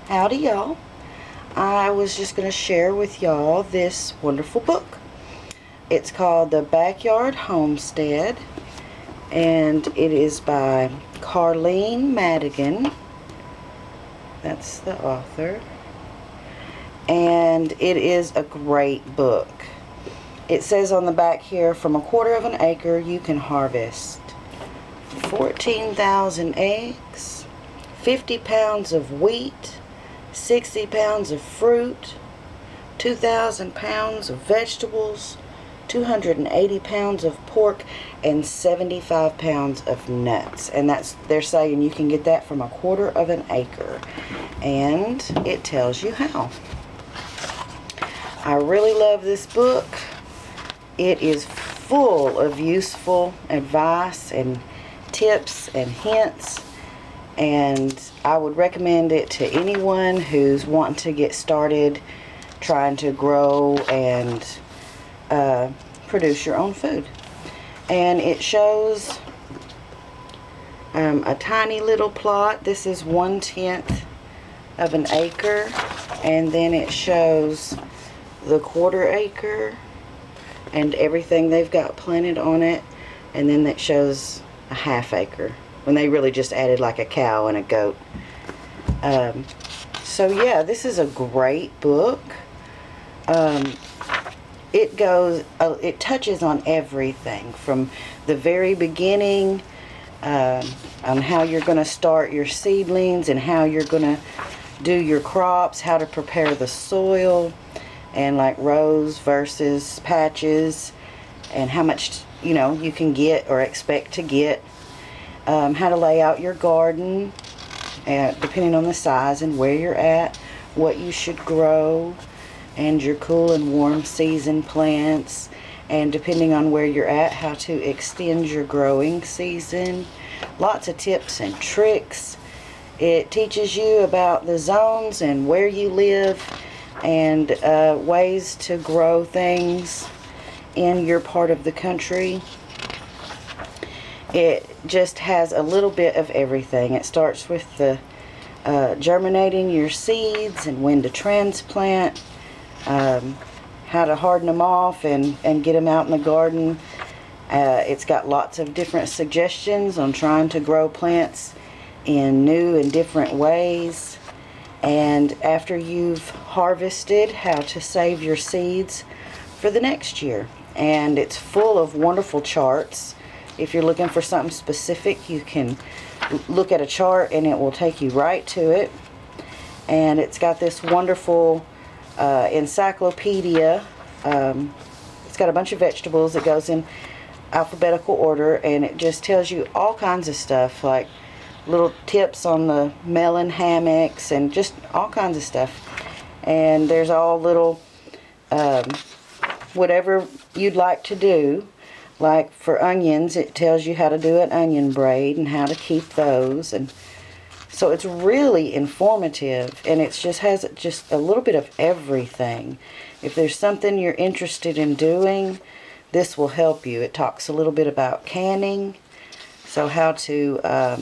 Howdy y'all. I was just going to share with y'all this wonderful book. It's called The Backyard Homestead, and it is by Carleen Madigan. That's the author. And it is a great book. It says on the back here, from 1/4 of an acre you can harvest 14,000 eggs, 50 pounds of wheat, 60 pounds of fruit, 2,000 pounds of vegetables, 280 pounds of pork, and 75 pounds of nuts. And they're saying you can get that from 1/4 of an acre. And it tells you how. I really love this book. It is full of useful advice and tips and hints, and I would recommend it to anyone who's wanting to get started trying to grow and produce your own food. And it shows a tiny little plot. This is 1/10 of an acre, and then it shows the 1/4 acre and everything they've got planted on it, and then that shows a 1/2 acre when they really just added like a cow and a goat. So yeah, this is a great book. It touches on everything from the very beginning, on how you're going to start your seedlings and how you're going to do your crops, how to prepare the soil, and like rows versus patches, and how much you can get or expect to get, how to lay out your garden, depending on the size and where you're at, what you should grow, and your cool and warm season plants, and depending on where you're at, how to extend your growing season. Lots of tips and tricks. It teaches you about the zones and where you live, and ways to grow things in your part of the country. It just has a little bit of everything. It starts with the germinating your seeds and when to transplant, how to harden them off and get them out in the garden. It's got lots of different suggestions on trying to grow plants in new and different ways. And after you've harvested, how to save your seeds for the next year. And it's full of wonderful charts. If you're looking for something specific, you can look at a chart and it will take you right to it. And it's got this wonderful encyclopedia. It's got a bunch of vegetables that goes in alphabetical order, and it just tells you all kinds of stuff, like little tips on the melon hammocks and just all kinds of stuff. And there's all little whatever you'd like to do. Like for onions, it tells you how to do an onion braid and how to keep those. And so it's really informative, and it just has just a little bit of everything. If there's something you're interested in doing, this will help you. It talks a little bit about canning, so how to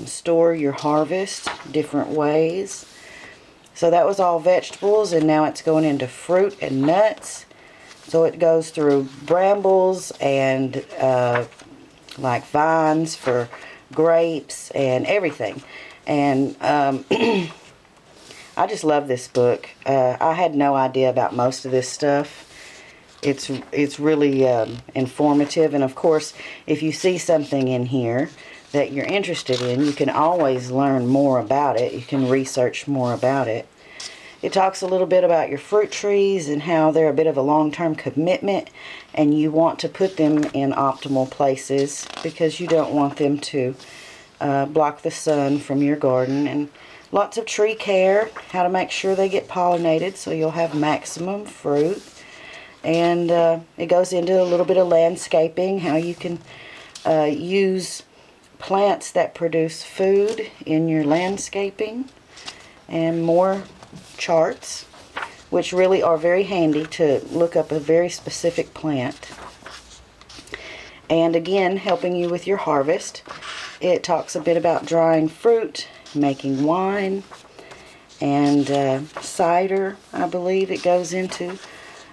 store your harvest, different ways. So that was all vegetables, and now it's going into fruit and nuts. So it goes through brambles and like vines for grapes and everything. And I just love this book. I had no idea about most of this stuff. It's really informative, and of course, if you see something in here that you're interested in, you can always learn more about it. You can research more about it. It talks a little bit about your fruit trees and how they're a bit of a long-term commitment, and you want to put them in optimal places because you don't want them to block the sun from your garden. And lots of tree care, how to make sure they get pollinated so you'll have maximum fruit. And it goes into a little bit of landscaping, how you can use plants that produce food in your landscaping, and more charts, which really are very handy to look up a very specific plant. And again, helping you with your harvest. It talks a bit about drying fruit, making wine, and cider, I believe it goes into,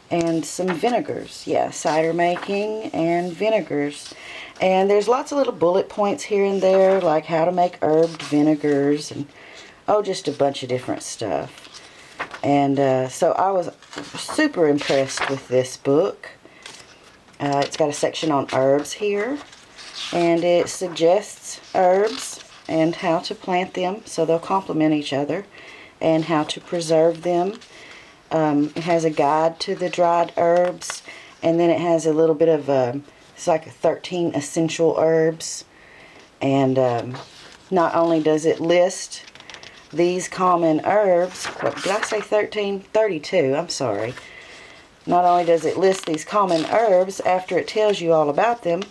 and some vinegars. Yeah, cider making and vinegars. And there's lots of little bullet points here and there, like how to make herbed vinegars, and oh, just a bunch of different stuff. And so I was super impressed with this book. It's got a section on herbs here, and it suggests herbs and how to plant them so they'll complement each other, and how to preserve them. It has a guide to the dried herbs, and then it has a little bit of it's like 13 essential herbs. And not only does it list these common herbs, what did I say, 13? 32, I'm sorry. Not only does it list these common herbs, after it tells you all about them,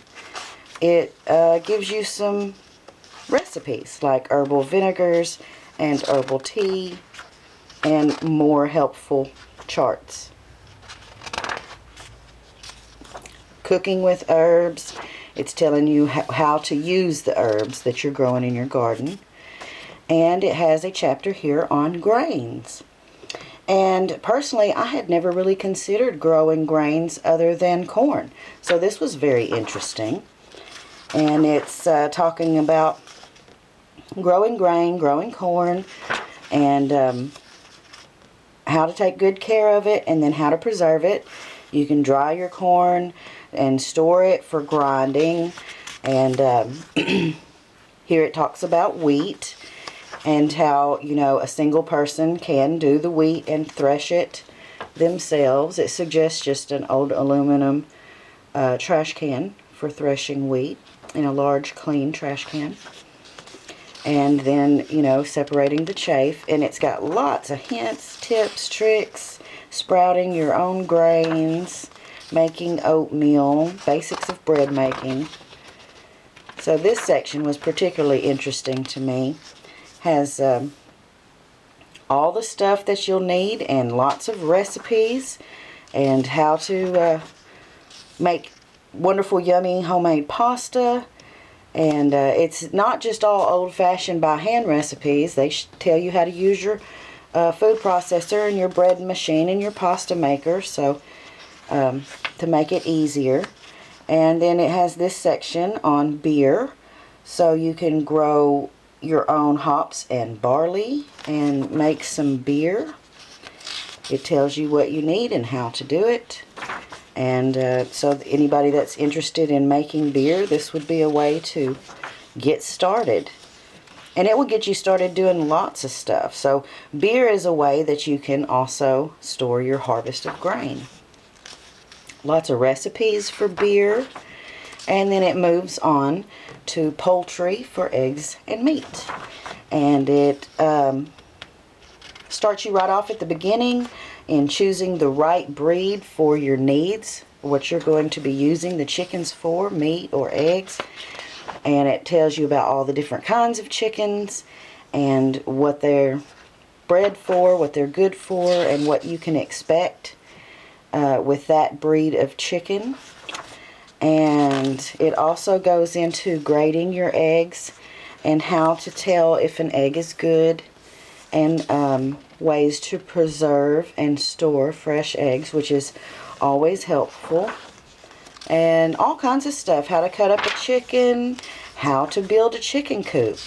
it gives you some recipes like herbal vinegars and herbal tea and more helpful charts. Cooking with herbs, it's telling you how to use the herbs that you're growing in your garden. And it has a chapter here on grains. And personally, I had never really considered growing grains other than corn. So this was very interesting. And it's talking about growing grain, growing corn, and how to take good care of it, and then how to preserve it. You can dry your corn and store it for grinding. And here it talks about wheat, and how, you know, a single person can do the wheat and thresh it themselves. It suggests just an old aluminum trash can for threshing wheat, in a large clean trash can. And then, you know, separating the chaff. And it's got lots of hints, tips, tricks, sprouting your own grains, making oatmeal, basics of bread making. So this section was particularly interesting to me. Has all the stuff that you'll need, and lots of recipes, and how to make wonderful, yummy homemade pasta. And it's not just all old-fashioned by hand recipes. They tell you how to use your food processor and your bread machine and your pasta maker, so to make it easier. And then it has this section on beer, so you can grow your own hops and barley and make some beer. It tells you what you need and how to do it. And so anybody that's interested in making beer, this would be a way to get started. And it will get you started doing lots of stuff. So beer is a way that you can also store your harvest of grain. Lots of recipes for beer. And then it moves on to poultry for eggs and meat. And it starts you right off at the beginning in choosing the right breed for your needs, what you're going to be using the chickens for, meat or eggs. And it tells you about all the different kinds of chickens and what they're bred for, what they're good for, and what you can expect with that breed of chicken. And it also goes into grading your eggs and how to tell if an egg is good, and ways to preserve and store fresh eggs, which is always helpful. And all kinds of stuff, how to cut up a chicken, how to build a chicken coop.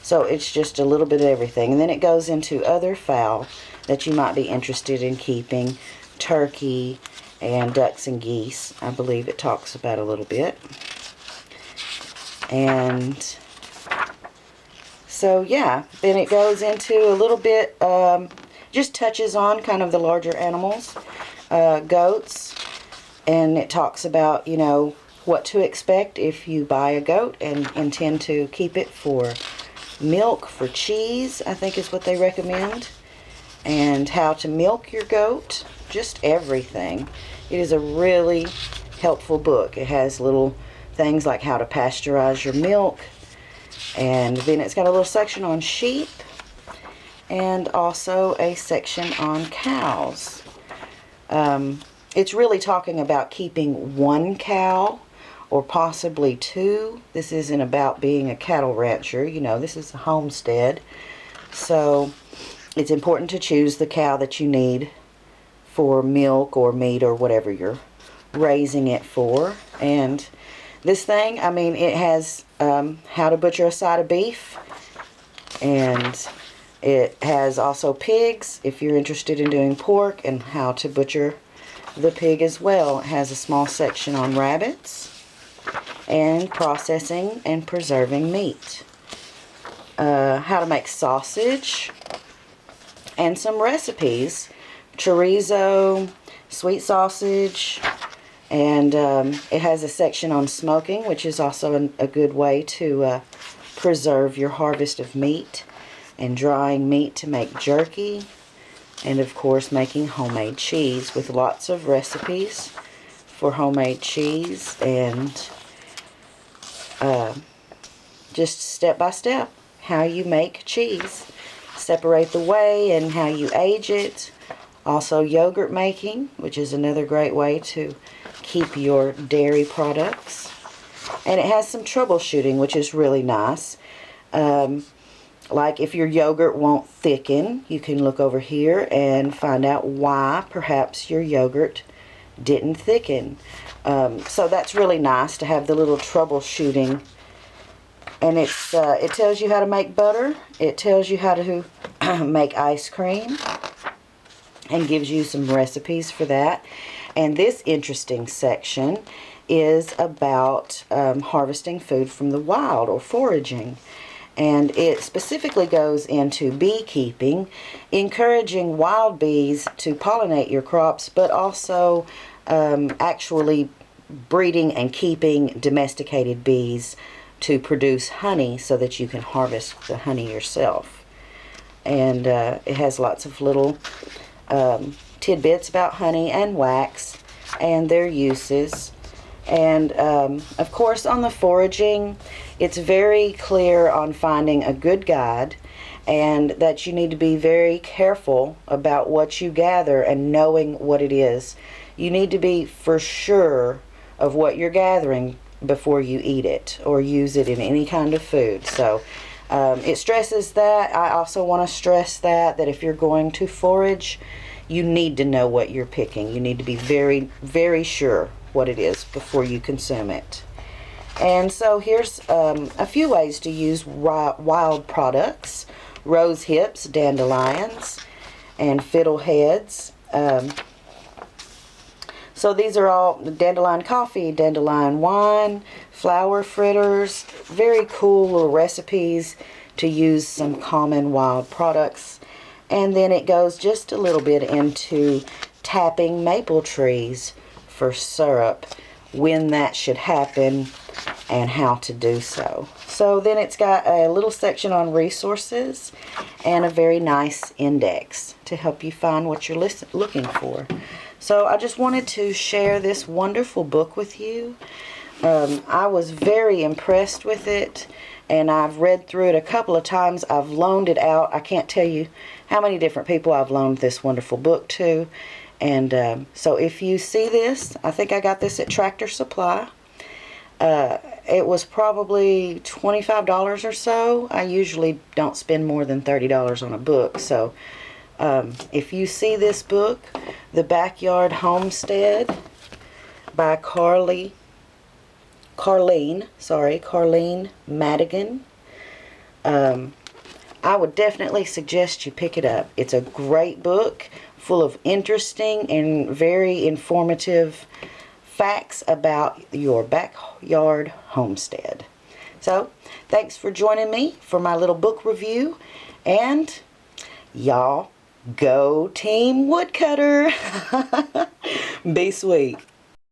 So it's just a little bit of everything. And then it goes into other fowl that you might be interested in keeping, turkey, and ducks and geese. I believe it talks about a little bit. And so yeah, then it goes into a little bit, just touches on kind of the larger animals, goats, and it talks about, you know, what to expect if you buy a goat and intend to keep it for milk, for cheese, I think is what they recommend, and how to milk your goat, just everything. It is a really helpful book. It has little things like how to pasteurize your milk, and then it's got a little section on sheep, and also a section on cows. It's really talking about keeping one cow or possibly two. This isn't about being a cattle rancher, you know, this is a homestead. So it's important to choose the cow that you need for milk or meat or whatever you're raising it for. And this thing, I mean, it has how to butcher a side of beef, and it has also pigs if you're interested in doing pork, and how to butcher the pig as well. It has a small section on rabbits and processing and preserving meat. How to make sausage and some recipes. Chorizo, sweet sausage, and it has a section on smoking, which is also a good way to preserve your harvest of meat, and drying meat to make jerky, and of course making homemade cheese, with lots of recipes for homemade cheese, and just step by step how you make cheese. Separate the whey and how you age it. Also yogurt making, which is another great way to keep your dairy products. And it has some troubleshooting, which is really nice. Like if your yogurt won't thicken, you can look over here and find out why perhaps your yogurt didn't thicken. So that's really nice to have the little troubleshooting. And it tells you how to make butter. It tells you how to make ice cream, and gives you some recipes for that. And this interesting section is about harvesting food from the wild, or foraging. And it specifically goes into beekeeping, encouraging wild bees to pollinate your crops, but also actually breeding and keeping domesticated bees to produce honey so that you can harvest the honey yourself. And it has lots of little tidbits about honey and wax and their uses. And of course, on the foraging, it's very clear on finding a good guide, and that you need to be very careful about what you gather and knowing what it is. You need to be for sure of what you're gathering before you eat it or use it in any kind of food. So it stresses that. I also want to stress that if you're going to forage, you need to know what you're picking. You need to be very, very sure what it is before you consume it. And so here's a few ways to use wild products: rose hips, dandelions, and fiddleheads. So these are all dandelion coffee, dandelion wine, flower fritters. Very cool little recipes to use some common wild products. And then it goes just a little bit into tapping maple trees for syrup, when that should happen, and how to do so. So then it's got a little section on resources and a very nice index to help you find what you're looking for. So I just wanted to share this wonderful book with you. I was very impressed with it, and I've read through it a couple of times. I've loaned it out. I can't tell you how many different people I've loaned this wonderful book to. And so if you see this, I think I got this at Tractor Supply. It was probably $25 or so. I usually don't spend more than $30 on a book. So if you see this book, The Backyard Homestead by Carleen Madigan, I would definitely suggest you pick it up. It's a great book full of interesting and very informative facts about your backyard homestead. So, thanks for joining me for my little book review, and y'all, go Team Woodcutter! Be sweet.